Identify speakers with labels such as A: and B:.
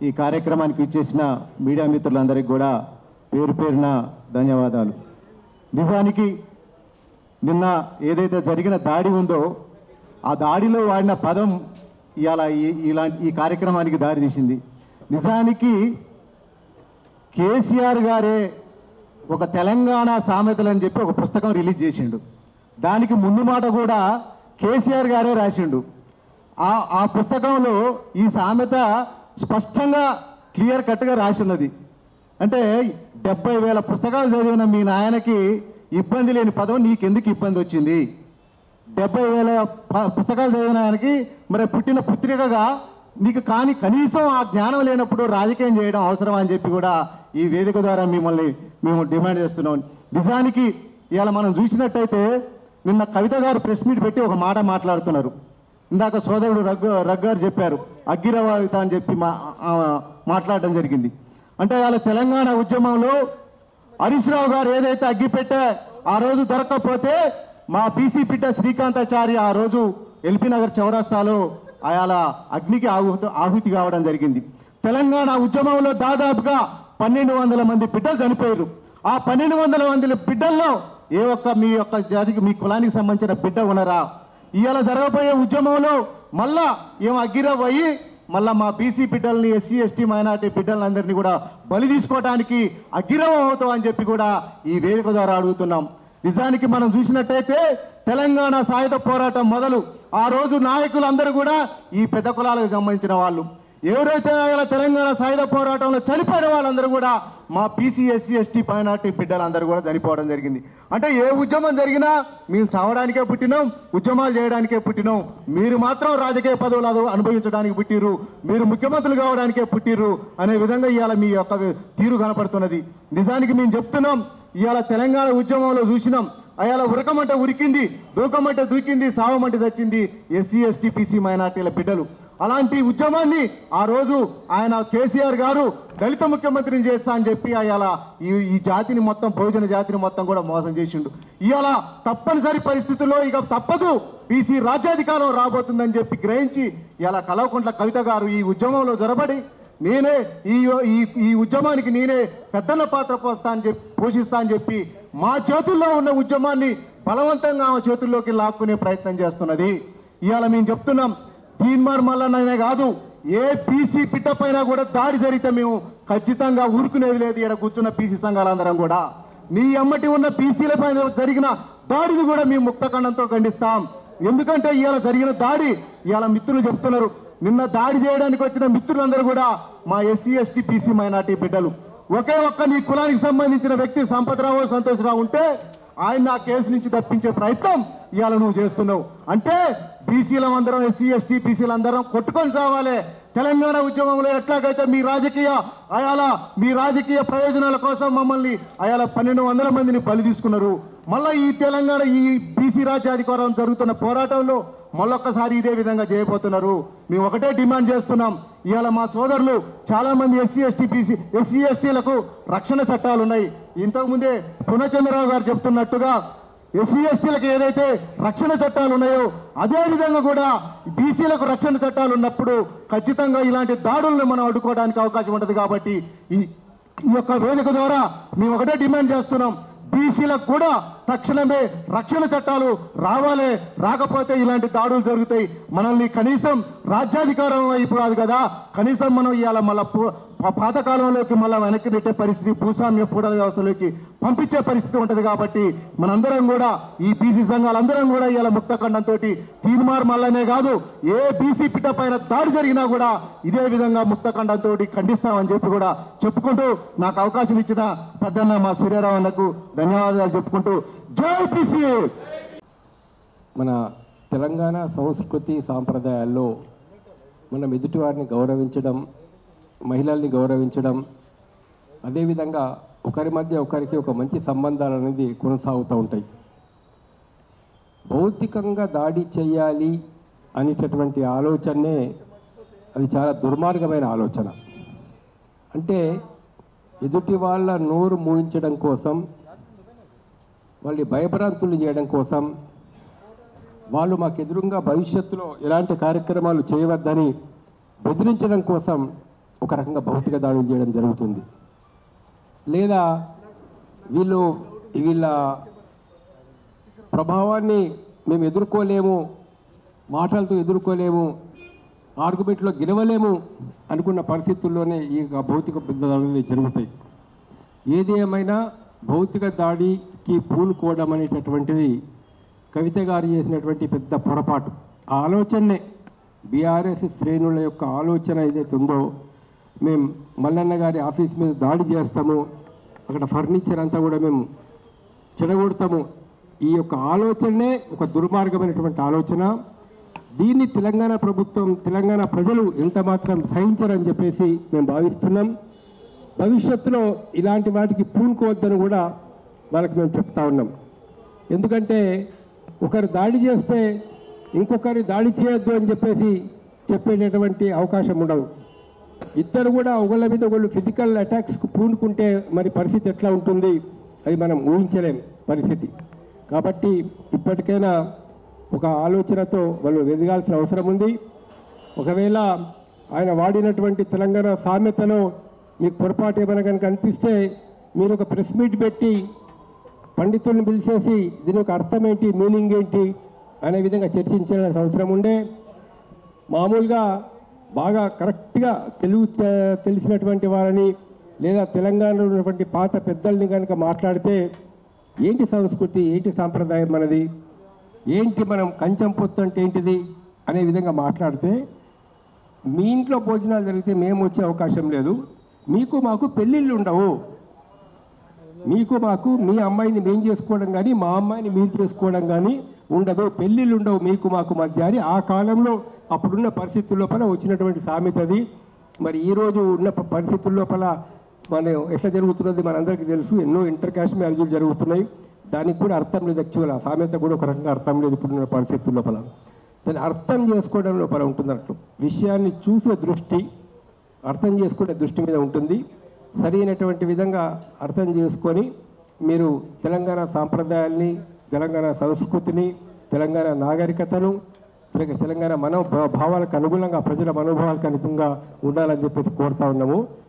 A: ఈ కార్యక్రమానికి ఇచ్చేసిన మీడియా మిత్రులందరికీ కూడా పేరు పేరున ధన్యవాదాలు. నిజానికి నిన్న ఏదైతే జరిగిన దాడి ఉందో ఆ దాడిలో వాడిన పదం ఈ కార్యక్రమానికి దారి తీసింది. నిజానికి కేసీఆర్ గారే ఒక తెలంగాణ సామెతలని చెప్పి ఒక పుస్తకం రిలీజ్ చేసిండు. దానికి ముందు మాట కూడా కేసీఆర్ గారే రాసిండు. ఆ పుస్తకంలో ఈ సామెత స్పష్టంగా క్లియర్ కట్గా రాసినది. అంటే 70,000 పుస్తకాలు చదివిన మీ నాయనకి ఇబ్బంది లేని పదం నీకెందుకు ఇబ్బంది వచ్చింది? 70,000 పుస్తకాలు చదివిన ఆయనకి మరి పుట్టిన పుత్రికగా నీకు కానీ కనీసం ఆ జ్ఞానం లేనప్పుడు రాజకీయం చేయడం అవసరం అని చెప్పి కూడా ఈ వేదిక ద్వారా మేము డిమాండ్ చేస్తున్నాం. నిజానికి ఇవాళ మనం చూసినట్టయితే నిన్న కవిత గారు ప్రెస్ మీట్ పెట్టి ఒక మాట మాట్లాడుతున్నారు. ఇందాక సోదరుడు రగ్గారు చెప్పారు అగ్గిరవాదిత అని చెప్పి మాట్లాడడం జరిగింది. అంటే వాళ్ళ తెలంగాణ ఉద్యమంలో హరీష్ రావు గారు ఏదైతే అగ్గి పెట్టే ఆ రోజు దొరకకపోతే మా పీసీ బిడ్డ శ్రీకాంతాచారి ఆ రోజు ఎల్బీ నగర్ చౌరస్తాలో అయాల అగ్నికి ఆహుతి కావడం జరిగింది. తెలంగాణ ఉద్యమంలో దాదాపుగా 1,200 మంది బిడ్డలు చనిపోయారు. ఆ 1,200 మంది బిడ్డల్లో ఏ ఒక్క మీ యొక్క జాతికి మీ కులానికి సంబంధించిన బిడ్డ ఉన్నారా? ఇవాళ జరగబోయే ఉద్యమంలో మళ్ళా ఏం అగ్గిరవ్వయి మళ్ళా మా బీసీ బిడ్డల్ని ఎస్సీ ఎస్టీ మైనార్టీ బిడ్డలందరినీ కూడా బలి తీసుకోవడానికి అగ్గిరవం అవుతాం అని చెప్పి కూడా ఈ వేదిక ద్వారా అడుగుతున్నాం. నిజానికి మనం చూసినట్టయితే తెలంగాణ సాయుధ పోరాటం మొదలు ఆ రోజు నాయకులందరూ కూడా ఈ పెద్ద కులాలకు సంబంధించిన వాళ్ళు. ఎవరైతే తెలంగాణ సాయుధ పోరాటంలో చనిపోయిన వాళ్ళందరూ కూడా మా పీసీ ఎస్సీ ఎస్టీ మైనార్టీ బిడ్డలందరూ కూడా చనిపోవడం జరిగింది. అంటే ఏ ఉద్యమం జరిగినా మేము చావడానికే పుట్టినాం, ఉద్యమాలు చేయడానికే పుట్టినాం. మీరు మాత్రం రాజకీయ పదవులు అనుభవించడానికి పుట్టిరు, మీరు ముఖ్యమంత్రులు కావడానికే పుట్టిరు అనే విధంగా ఇవాళ మీ యొక్క తీరు కనపడుతున్నది. నిజానికి మేము చెప్తున్నాం, ఇవాళ తెలంగాణ ఉద్యమంలో చూసినాం, అయాల ఉరకమంటే ఉరికింది, దూకమంటే దూకింది, సావమంటే తెచ్చింది ఎస్సీ ఎస్టీ పీసీ మైనార్టీల బిడ్డలు. అలాంటి ఉద్యమాన్ని ఆ రోజు ఆయన కేసీఆర్ గారు దళిత ముఖ్యమంత్రిని చేస్తా అని చెప్పి అయాల ఈ జాతిని మొత్తం బహుజన జాతిని మొత్తం కూడా మోసం చేసిండు. ఇవాళ తప్పనిసరి పరిస్థితుల్లో ఇక తప్పదు బీసీ రాజ్యాధికారం రాబోతుందని చెప్పి గ్రహించి ఇలా కల్వకుంట్ల కవిత గారు ఈ ఉద్యమంలో జొరబడి నేనే ఈ ఉద్యమానికి నేనే పెద్దన్న పాత్ర పోషిస్తా అని చెప్పి మా చేతుల్లో ఉన్న ఉద్యమాన్ని బలవంతంగా ఆమె చేతుల్లోకి లాక్కునే ప్రయత్నం చేస్తున్నది. ఇవాళ మేము చెప్తున్నాం, తీన్మార్ మల్లన్ననే కాదు ఏ బీసీ పిట్ట పైన కూడా దాడి జరిగితే మేము ఖచ్చితంగా ఊరుకునేది లేదు. ఇక్కడ కూర్చున్న బీసీ సంఘాలందరం కూడా నీ అమ్మటి ఉన్న బీసీల పైన జరిగిన దాడిని కూడా మేము ముక్తఖండంతో ఖండిస్తాం. ఎందుకంటే ఇవాళ జరిగిన దాడి ఇవాళ మిత్రులు చెప్తున్నారు, నిన్న దాడి చేయడానికి వచ్చిన మిత్రులందరూ కూడా మా ఎస్సీ ఎస్టీ బీసీ మైనార్టీ బిడ్డలు. ఒకే ఒక్క నీ కులానికి సంబంధించిన వ్యక్తి సంపత్రావు సంతోష్రావు ఉంటే ఆయన ఆ కేసు నుంచి తప్పించే ప్రయత్నం ఇవాళ నువ్వు చేస్తున్నావు. అంటే బీసీలందరం ఎస్సీ ఎస్టీ బీసీలందరం కొట్టుకొని చావాలి. తెలంగాణ ఉద్యమంలో ఎట్లాగైతే మీ రాజకీయ ప్రయోజనాల కోసం మమ్మల్ని 1,200 మందిని బలి తీసుకున్నారు. మళ్ళీ ఈ తెలంగాణ ఈ బీసీ రాజ్యాధికారం జరుగుతున్న పోరాటంలో మళ్ళొక్కసారి ఇదే విధంగా చేయబోతున్నారు. మేము ఒకటే డిమాండ్ చేస్తున్నాం, ఇవాళ మా సోదరులు చాలా మంది ఎస్సీ ఎస్టీలకు రక్షణ చట్టాలు ఉన్నాయి. ఇంతకుముందే పూర్ణచంద్రరావు గారు చెప్తున్నట్టుగా ఎస్సీ ఎస్టీలకు ఏదైతే రక్షణ చట్టాలు ఉన్నాయో అదే విధంగా కూడా బీసీలకు రక్షణ చట్టాలు ఉన్నప్పుడు ఖచ్చితంగా ఇలాంటి దాడులను మనం అడ్డుకోవడానికి అవకాశం ఉంటుంది. కాబట్టి ఈ యొక్క వేదిక ద్వారా మేము ఒకటే డిమాండ్ చేస్తున్నాం, బీసీలకు కూడా తక్షణమే రక్షణ చట్టాలు రావాలి. రాకపోతే ఇలాంటి దాడులు జరుగుతాయి. మనల్ని కనీసం రాజ్యాధికారం వైపు కాదు కదా, కనీసం మనం ఇవాళ మళ్ళా పాతకాలంలోకి మళ్ళీ వెనక్కి నెట్టే పరిస్థితి, భూస్వామ్య పూడల వ్యవస్థలోకి పంపించే పరిస్థితి ఉంటుంది. కాబట్టి మనందరం కూడా ఈ బీసీ సంఘాలందరం కూడా ఇవాళ ముక్తఖండంతో తీన్మార్ మల్లనే కాదు ఏ బీసీ పిట్ట పైన దాడి జరిగినా కూడా ఇదే విధంగా ముక్తఖండంతో ఖండిస్తామని చెప్పి కూడా చెప్పుకుంటూ నాకు అవకాశం ఇచ్చిన పెద్దన్న మా సూర్యారావు అన్నకు ధన్యవాదాలు చెప్పుకుంటూ జై బీసీ.
B: మన తెలంగాణ సంస్కృతి సాంప్రదాయాల్లో మనం ఎదుటివారిని గౌరవించడం, మహిళల్ని గౌరవించడం, అదేవిధంగా ఒకరి మధ్య ఒకరికి ఒక మంచి సంబంధాలు అనేది కొనసాగుతూ ఉంటాయి. భౌతికంగా దాడి చేయాలి అనేటటువంటి ఆలోచనే అది చాలా దుర్మార్గమైన ఆలోచన. అంటే ఎదుటి వాళ్ళ నోరు మూయించడం కోసం, వాళ్ళని భయభ్రాంతులు చేయడం కోసం, వాళ్ళు మాకు ఎదురుగా భవిష్యత్తులో ఎలాంటి కార్యక్రమాలు చేయవద్దని బెదిరించడం కోసం ఒక రకంగా భౌతిక దాడులు చేయడం జరుగుతుంది. లేదా వీళ్ళ ప్రభావాన్ని మేము ఎదుర్కోలేము, మాటలతో ఎదుర్కోలేము, ఆర్గ్యుమెంట్లో గెలవలేము అనుకున్న పరిస్థితుల్లోనే ఈ భౌతిక దాడులు జరుగుతాయి. ఏది ఏమైనా భౌతిక దాడికి పూనుకోవడం అనేటటువంటిది కవిత గారు చేసినటువంటి పెద్ద పొరపాటు. ఆ ఆలోచనే బీఆర్ఎస్ శ్రేణుల యొక్క ఆలోచన ఏదైతే ఉందో, మేము మల్లన్న గారి ఆఫీస్ మీద దాడి చేస్తాము, అక్కడ ఫర్నిచర్ అంతా కూడా మేము చెడగొడతాము, ఈ యొక్క ఆలోచనే ఒక దుర్మార్గమైనటువంటి ఆలోచన. దీన్ని తెలంగాణ ప్రభుత్వం, తెలంగాణ ప్రజలు ఎంత మాత్రం సహించరని చెప్పేసి మేము భావిస్తున్నాం. భవిష్యత్తులో ఇలాంటి వాటికి పూనుకోవద్దని కూడా వాళ్ళకి మేము చెప్తా ఉన్నాం. ఎందుకంటే ఒకరు దాడి చేస్తే ఇంకొకరి దాడి చేయొద్దు అని చెప్పేసి చెప్పేటటువంటి అవకాశం ఉండదు. ఇద్దరు కూడా ఒకళ్ళ మీద ఒకళ్ళు ఫిజికల్ అటాక్స్కు పూనుకుంటే మరి పరిస్థితి ఎట్లా ఉంటుంది, అది మనం ఊహించలేం పరిస్థితి. కాబట్టి ఇప్పటికైనా ఒక ఆలోచనతో వాళ్ళు ఎదగాల్సిన అవసరం ఉంది. ఒకవేళ ఆయన వాడినటువంటి తెలంగాణ సామెతలో మీకు పొరపాటు ఏమైనా కనుక అనిపిస్తే మీరు ఒక ప్రెస్ మీట్ పెట్టి పండితుల్ని పిలిచేసి దీని యొక్క అర్థం ఏంటి, మీనింగ్ ఏంటి అనే విధంగా చర్చించాల్సిన అవసరం ఉండే. మామూలుగా బాగా కరెక్ట్గా తెలిసినటువంటి వారిని లేదా తెలంగాణలో ఉన్నటువంటి పాత పెద్దల్ని కనుక మాట్లాడితే ఏంటి సంస్కృతి, ఏంటి సాంప్రదాయం మనది, ఏంటి మనం కంచం పొత్తు అంటే ఏంటిది అనే విధంగా మాట్లాడితే, మీ ఇంట్లో భోజనాలు జరిగితే మేము వచ్చే అవకాశం లేదు, మీకు మాకు పెళ్ళిళ్ళు ఉండవు, మీకు మాకు మీ అమ్మాయిని మేము చేసుకోవడం కానీ మా అమ్మాయిని మీరు చేసుకోవడం కానీ ఉండదు, పెళ్ళిళ్ళు ఉండవు మీకు మాకు మధ్య అని ఆ కాలంలో అప్పుడున్న పరిస్థితుల లోపల వచ్చినటువంటి సామెతది. మరి ఈరోజు ఉన్న పరిస్థితుల లోపల మనం ఎట్లా జరుగుతున్నది మనందరికీ తెలుసు. ఎన్నో ఇంటర్ కాస్ట్ మ్యారేజ్లు జరుగుతున్నాయి. దానికి కూడా అర్థం లేదు. యాక్చువల్ ఆ సామెత కూడా ఒక రకంగా అర్థం లేదు ఇప్పుడున్న పరిస్థితుల లోపల. దాన్ని అర్థం చేసుకోవడం లోపల ఉంటున్నట్లు, విషయాన్ని చూసే దృష్టి, అర్థం చేసుకునే దృష్టి మీద ఉంటుంది. సరైనటువంటి విధంగా అర్థం చేసుకొని మీరు తెలంగాణ సాంప్రదాయాల్ని, తెలంగాణ సంస్కృతిని, తెలంగాణ నాగరికతను, తెలంగాణ మనోభావాలకు అనుగుణంగా, ప్రజల మనోభావాలకు అనుగుణంగా ఉండాలని చెప్పేసి కోరుతా ఉన్నాము.